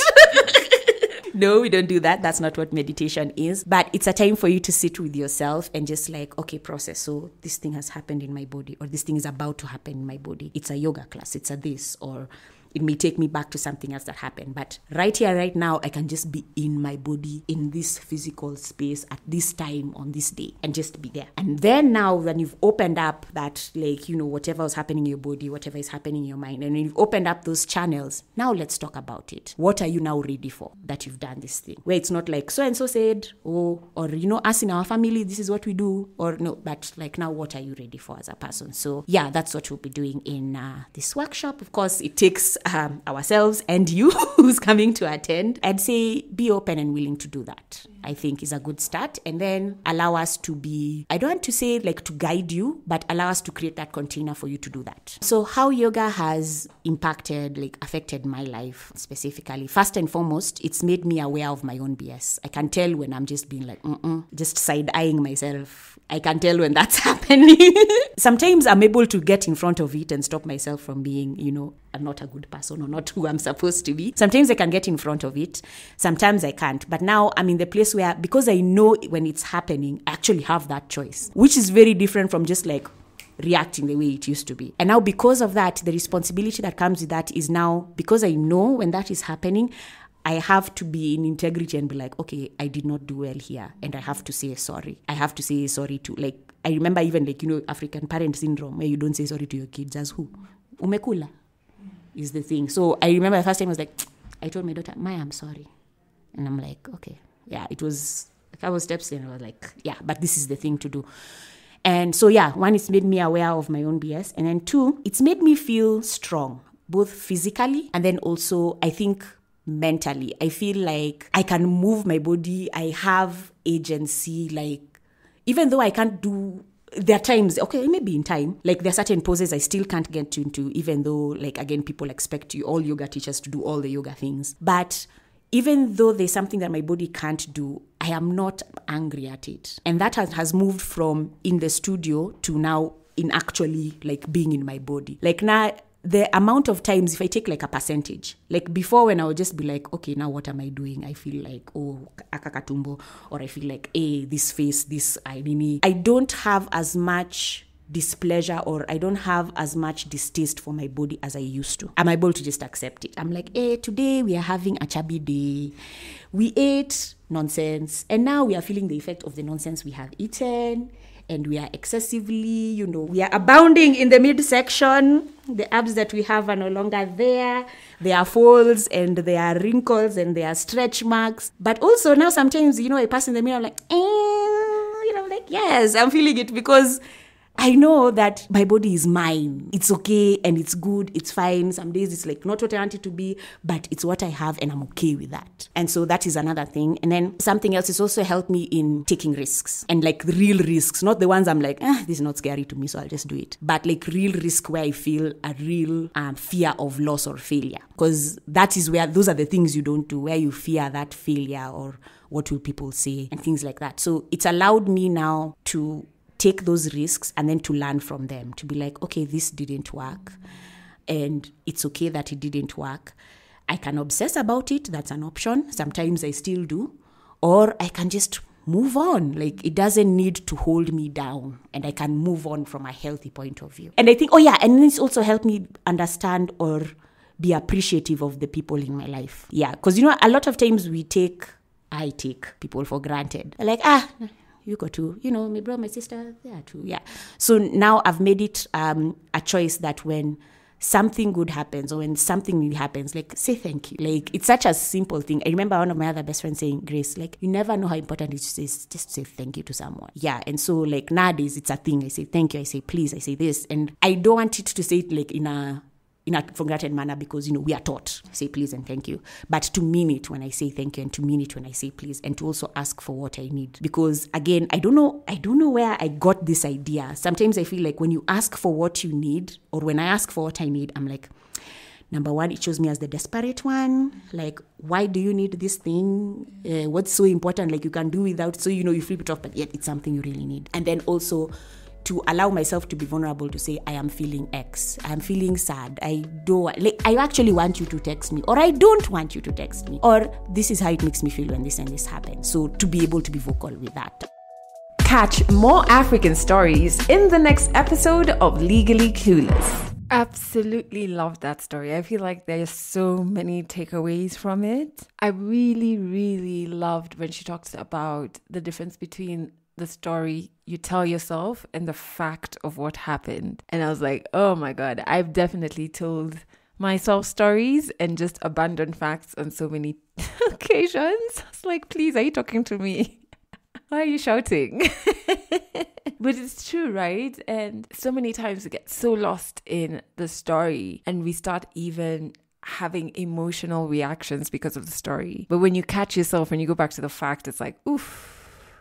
No, we don't do that. That's not what meditation is. But it's a time for you to sit with yourself and just like, okay, process. So this thing has happened in my body, or this thing is about to happen in my body. It's a yoga class. It's a this, or it may take me back to something else that happened. But right here, right now, I can just be in my body, in this physical space at this time on this day, and just be there. And then now, when you've opened up that, like, whatever is happening in your body, whatever is happening in your mind, and when you've opened up those channels, now let's talk about it. What are you now ready for that you've done this thing? Where it's not like so-and-so said, or us in our family, this is what we do, or no, but like, now what are you ready for as a person? So yeah, that's what we'll be doing in this workshop. Of course, it takes ourselves and you who's coming to attend. I'd say be open and willing to do that, I think, is a good start. And then allow us to be, I don't want to say like to guide you, but allow us to create that container for you to do that. So how yoga has impacted, like affected my life specifically. First and foremost, it's made me aware of my own BS. I can tell when I'm just being like, just side-eyeing myself. I can tell when that's happening. Sometimes I'm able to get in front of it and stop myself from being, I'm not a good person or not who I'm supposed to be. Sometimes I can get in front of it. Sometimes I can't. But now I'm in the place where, because I know when it's happening, I actually have that choice, which is very different from just like reacting the way it used to be. And now because of that, the responsibility that comes with that is now, because I know when that is happening, I have to be in integrity and be like, okay, I did not do well here. And I have to say sorry. I have to say sorry to, like, I remember even like, African parent syndrome, where you don't say sorry to your kids as who? Umekula is the thing. So I remember the first time I was like, I told my daughter, Maya, I'm sorry. And I'm like, okay. Yeah, it was a couple of steps in. I was like, yeah, but this is the thing to do. And so, yeah, one, it's made me aware of my own BS. And then two, it's made me feel strong, both physically and then also, I think, mentally. I feel like I can move my body. I have agency. Like, even though I can't do, there are times, okay, maybe in time, like there are certain poses I still can't get into, even though, like, again, people expect you, all yoga teachers, to do all the yoga things. But even though there's something that my body can't do, I am not angry at it. And that has moved from in the studio to now in actually like being in my body. Like now, the amount of times, if I take like a percentage, like before when I would just be like, okay, now what am I doing? I feel like, oh, akakatumbo, or I feel like, this face, this, I don't have as much displeasure, or I don't have as much distaste for my body as I used to. I'm able to just accept it. I'm like, today we are having a chubby day. We ate nonsense, and now we are feeling the effect of the nonsense we have eaten. And we are excessively, we are abounding in the midsection. The abs that we have are no longer there. There are folds and there are wrinkles and there are stretch marks. But also now sometimes, I pass in the mirror, I'm like, I'm like, yes, I'm feeling it, because I know that my body is mine. It's okay and it's good. It's fine. Some days it's like not what I want it to be, but it's what I have and I'm okay with that. And so that is another thing. And then something else is also helped me in taking risks, and like real risks, not the ones I'm like, this is not scary to me, so I'll just do it. But like real risk where I feel a real fear of loss or failure. Because that is where, those are the things you don't do, where you fear that failure or what will people say and things like that. So it's allowed me now to take those risks and then to learn from them, to be like, okay, this didn't work and it's okay that it didn't work. I can obsess about it. That's an option. Sometimes I still do. Or I can just move on. Like, it doesn't need to hold me down, and I can move on from a healthy point of view. And I think, and it's also helped me understand or be appreciative of the people in my life. Yeah, because, a lot of times I take people for granted. Like, you got to, my brother, my sister, yeah, too, yeah. So now I've made it a choice that when something good happens or when something new happens, like, say thank you. Like, it's such a simple thing. I remember one of my other best friends saying, Grace, like, you never know how important it is just to say thank you to someone. Yeah, and so, like, nowadays it's a thing. I say thank you, I say please, I say this. And I don't want it to say it, like, in a for-granted manner, because, we are taught, say please and thank you. But to mean it when I say thank you, and to mean it when I say please, and to also ask for what I need. Because, again, I don't know where I got this idea. Sometimes I feel like when you ask for what you need, or when I ask for what I need, I'm like, number one, it shows me as the desperate one. Like, why do you need this thing? What's so important? Like, you can do without, so, you flip it off, but yet it's something you really need. And then also, to allow myself to be vulnerable, to say, I am feeling X, I'm feeling sad, I actually want you to text me, or I don't want you to text me, or this is how it makes me feel when this and this happens. So to be able to be vocal with that. Catch more African stories in the next episode of Legally Clueless. Absolutely love that story. I feel like there's so many takeaways from it. I really, really loved when she talks about the difference between the story you tell yourself and the fact of what happened. And I was like, oh my God, I've definitely told myself stories and just abandoned facts on so many occasions. I was like, please, are you talking to me? Why are you shouting? But it's true, right? And so many times we get so lost in the story and we start even having emotional reactions because of the story. But when you catch yourself and you go back to the fact, it's like, oof,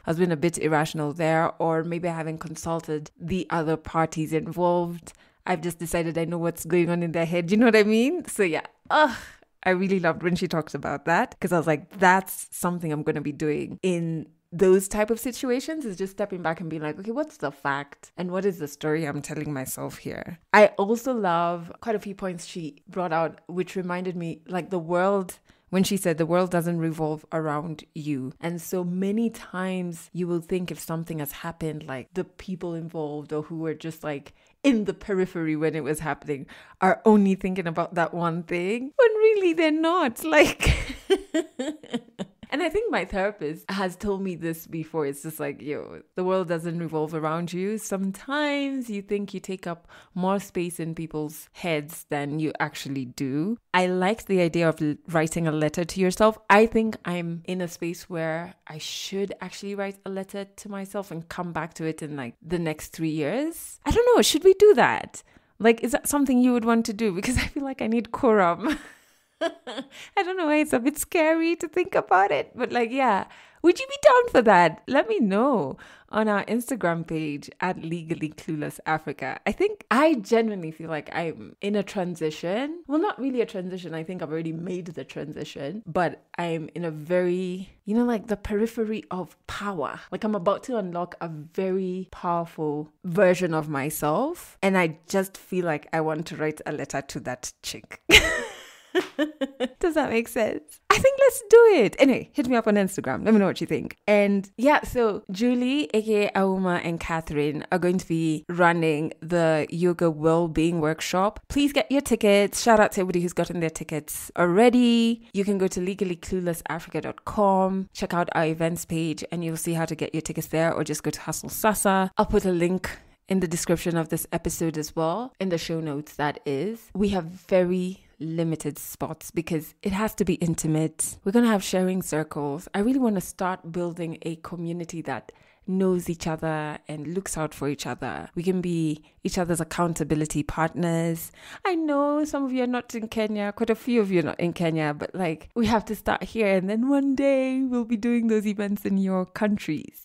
I was being a bit irrational there, or maybe I haven't consulted the other parties involved. I've just decided I know what's going on in their head. You know what I mean? So yeah, I really loved when she talks about that, because I was like, that's something I'm going to be doing in those type of situations, is just stepping back and being like, okay, what's the fact and what is the story I'm telling myself here? I also love quite a few points she brought out, which reminded me, like, the world, when she said the world doesn't revolve around you. And so many times you will think if something has happened, like the people involved or who were just like in the periphery when it was happening are only thinking about that one thing, when really they're not. Like, and I think my therapist has told me this before. It's just like, the world doesn't revolve around you. Sometimes you think you take up more space in people's heads than you actually do. I liked the idea of writing a letter to yourself. I think I'm in a space where I should actually write a letter to myself and come back to it in like the next 3 years. I don't know. Should we do that? Like, is that something you would want to do? Because I feel like I need quorum. I don't know why it's a bit scary to think about it, but like, yeah, would you be down for that? Let me know on our Instagram page at Legally Clueless Africa. I genuinely feel like I'm in a transition. Well, not really a transition. I think I've already made the transition, but I'm in a very, like the periphery of power. Like, I'm about to unlock a very powerful version of myself. And I just feel like I want to write a letter to that chick. Does that make sense? I think let's do it. Anyway, hit me up on Instagram. Let me know what you think. And yeah, so Julie, aka Auma, and Catherine are going to be running the yoga well-being workshop. Please get your tickets. Shout out to everybody who's gotten their tickets already. You can go to legallycluelessafrica.com, check out our events page, and you'll see how to get your tickets there, or just go to Hustle Sasa. I'll put a link in the description of this episode as well, in the show notes, that is. We have very limited spots because it has to be intimate. We're going to have sharing circles. I really want to start building a community that knows each other and looks out for each other. We can be each other's accountability partners. I know some of you are not in Kenya, quite a few of you are not in Kenya, but like we have to start here, and then one day we'll be doing those events in your countries,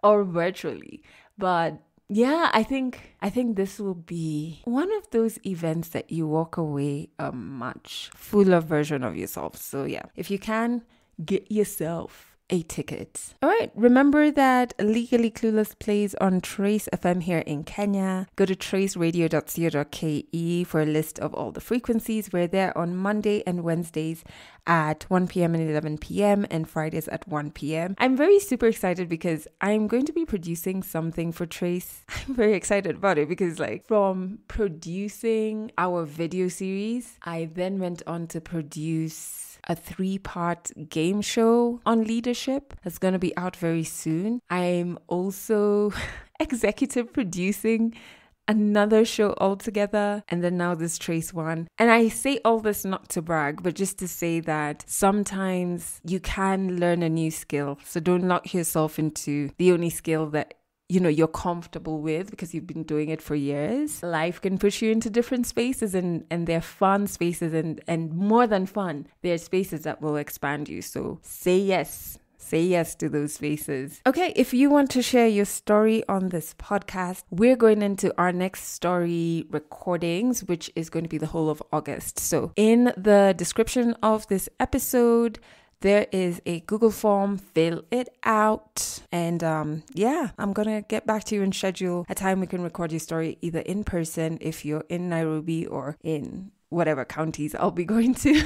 or virtually. But yeah, I think this will be one of those events that you walk away a much fuller version of yourself. So yeah, if you can, get yourself a ticket. All right, remember that Legally Clueless plays on Trace FM here in Kenya. Go to traceradio.co.ke for a list of all the frequencies. We're there on Monday and Wednesdays at 1 p.m. and 11 p.m. and Fridays at 1 p.m. I'm very super excited because I'm going to be producing something for Trace. I'm very excited about it because from producing our video series, I then went on to produce a 3-part game show on leadership that's going to be out very soon. I'm also executive producing another show altogether, and then now this Trace one. And I say all this not to brag, but just to say that sometimes you can learn a new skill. So don't lock yourself into the only skill that you're comfortable with because you've been doing it for years. Life can push you into different spaces, and they're fun spaces, and more than fun, they're spaces that will expand you. So say yes. Say yes to those spaces. Okay, if you want to share your story on this podcast, we're going into our next story recordings, which is going to be the whole of August. So in the description of this episode, there is a Google form. Fill it out. And I'm going to get back to you and schedule a time we can record your story either in person if you're in Nairobi or in whatever counties I'll be going to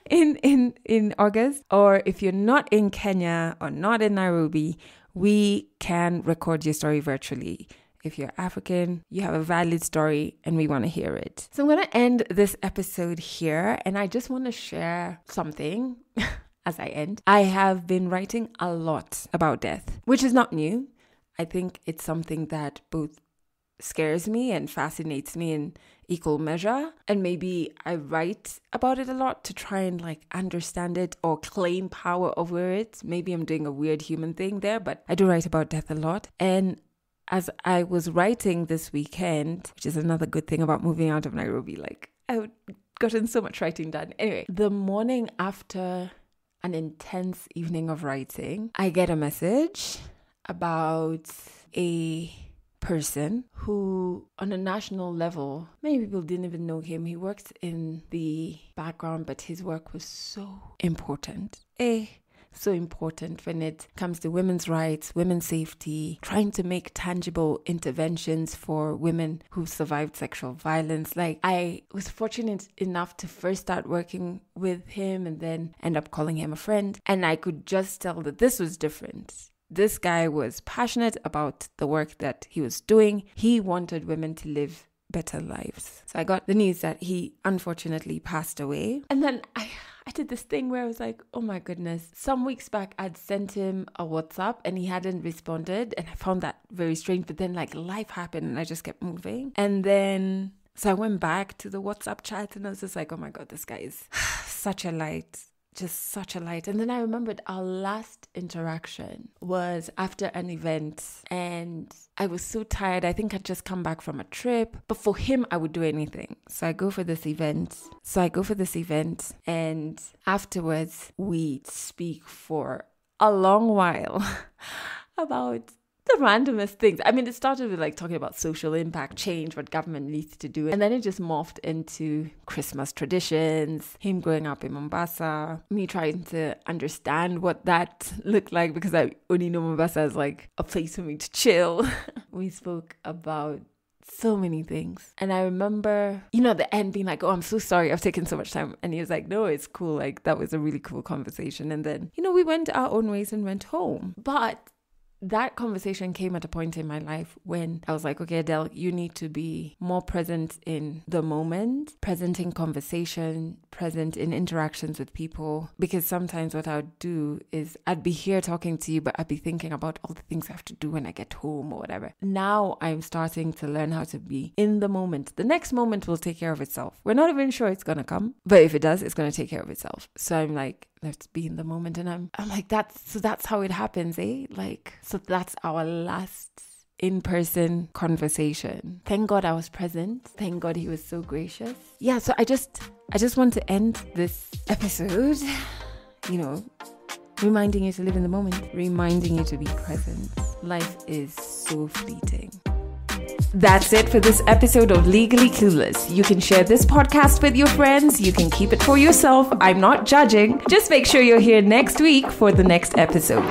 in August. Or if you're not in Kenya or not in Nairobi, we can record your story virtually. If you're African, you have a valid story and we want to hear it. So I'm going to end this episode here, and I just want to share something as I end. I have been writing a lot about death, which is not new. I think it's something that both scares me and fascinates me in equal measure. And maybe I write about it a lot to try and understand it or claim power over it. Maybe I'm doing a weird human thing there, but I do write about death a lot. And as I was writing this weekend, which is another good thing about moving out of Nairobi, I've gotten so much writing done. Anyway, the morning after an intense evening of writing, I get a message about a person who, on a national level, many people didn't even know him. He worked in the background, but his work was so important. So important when it comes to women's rights, women's safety, trying to make tangible interventions for women who survived sexual violence. I was fortunate enough to first start working with him and then end up calling him a friend. And I could just tell that this was different. This guy was passionate about the work that he was doing. He wanted women to live better lives. So I got the news that he unfortunately passed away. And then I did this thing where I was like, oh my goodness. Some weeks back, I'd sent him a WhatsApp and he hadn't responded. And I found that very strange. But then life happened and I just kept moving. And then, so I went back to the WhatsApp chat and I was just like, oh my God, this guy is such a light. Just such a light. And then I remembered our last interaction was after an event and I was so tired. I think I'd just come back from a trip, but for him, I would do anything. So I go for this event and afterwards we speak for a long while about the randomest things. I mean, it started with talking about social impact, change, what government needs to do. And then it just morphed into Christmas traditions, him growing up in Mombasa, me trying to understand what that looked like because I only know Mombasa as a place for me to chill. We spoke about so many things. And I remember, at the end being oh, I'm so sorry I've taken so much time. And he was like, no, it's cool. That was a really cool conversation. And then, we went our own ways and went home. But that conversation came at a point in my life when I was like, okay, Adele, you need to be more present in the moment, present in conversation, present in interactions with people. Because sometimes what I would do is I'd be here talking to you, but I'd be thinking about all the things I have to do when I get home or whatever. Now I'm starting to learn how to be in the moment. The next moment will take care of itself. We're not even sure it's going to come, but if it does, it's going to take care of itself. So I'm let's be in the moment. And I'm like, that's how it happens, eh? Like, so that's our last in-person conversation. Thank God I was present. Thank God he was so gracious. Yeah, so I just want to end this episode, reminding you to live in the moment, reminding you to be present. Life is so fleeting. That's it for this episode of Legally Clueless. You can share this podcast with your friends. You can keep it for yourself. I'm not judging. Just make sure you're here next week for the next episode.